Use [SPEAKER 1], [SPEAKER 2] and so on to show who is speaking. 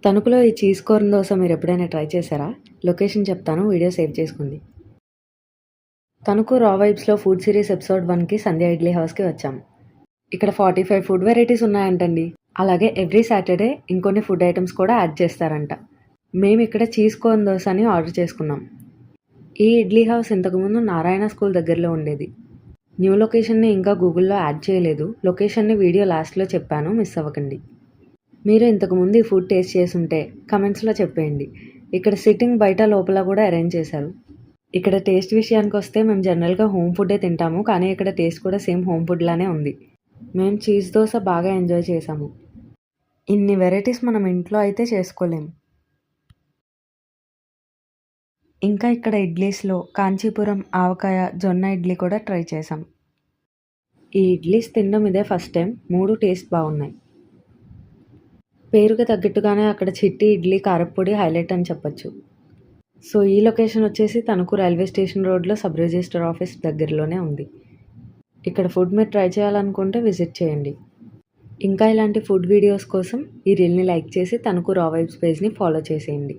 [SPEAKER 1] తణుకులో ఈ cheese corn dosa మీరు ఎప్పుడైనా ట్రై చేశారా? లొకేషన్ చెప్తాను, వీడియో సేవ్ చేసుకోండి. తణుకు రా వైబ్స్లో ఫుడ్ సిరీస్ ఎపిసోడ్ 1కి సంధ్య ఇడ్లీ హౌస్కి వచ్చాం. ఇక్కడ 45 ఫుడ్ వెరైటీస్ ఉన్నాయంటండి. అలాగే ఎవ్రీ సాటర్డే ఇంకొన్ని ఫుడ్ ఐటమ్స్ కూడా యాడ్ చేస్తారంట. మేము ఇక్కడ చీజ్ కార్న్ దోస అని ఆర్డర్ చేసుకున్నాం. ఈ ఇడ్లీ హౌస్ ఇంతకుముందు నారాయణ స్కూల్ దగ్గరలో ఉండేది. న్యూ లొకేషన్ని ఇంకా గూగుల్లో యాడ్ చేయలేదు. లొకేషన్ని వీడియో లాస్ట్లో చెప్పాను, మిస్ అవ్వకండి. మీరు ఇంతకుముందు ఈ ఫుడ్ టేస్ట్ చేసుంటే కమెంట్స్లో చెప్పేయండి. ఇక్కడ సిట్టింగ్ బయట లోపల కూడా అరేంజ్ చేశారు. ఇక్కడ టేస్ట్ విషయానికి వస్తే మేము జనరల్గా హోమ్ ఫుడ్డే తింటాము, కానీ ఇక్కడ టేస్ట్ కూడా సేమ్ హోమ్ ఫుడ్ లానే ఉంది. మేము చీజ్ దోశ బాగా ఎంజాయ్ చేసాము. ఇన్ని వెరైటీస్ మనం ఇంట్లో అయితే చేసుకోలేం. ఇంకా ఇక్కడ ఇడ్లీస్లో కాంచీపురం ఆవకాయ జొన్న ఇడ్లీ కూడా ట్రై చేసాం. ఈ ఇడ్లీస్ తినడం ఇదే ఫస్ట్ టైం. 3 టేస్ట్ బాగున్నాయి. పేరుకి తగ్గట్టుగానే అక్కడ చిట్టి ఇడ్లీ కారప్పొడి హైలైట్ అని చెప్పొచ్చు. సో ఈ లొకేషన్ వచ్చేసి తణుకు రైల్వే స్టేషన్ రోడ్లో సబ్ రిజిస్టర్ ఆఫీస్ దగ్గరలోనే ఉంది. ఇక్కడ ఫుడ్ మీరు ట్రై చేయాలనుకుంటే విజిట్ చేయండి. ఇంకా ఇలాంటి ఫుడ్ వీడియోస్ కోసం ఈ రీల్ని లైక్ చేసి తణుకు రా వైబ్స్ పేజ్ని ఫాలో చేసేయండి.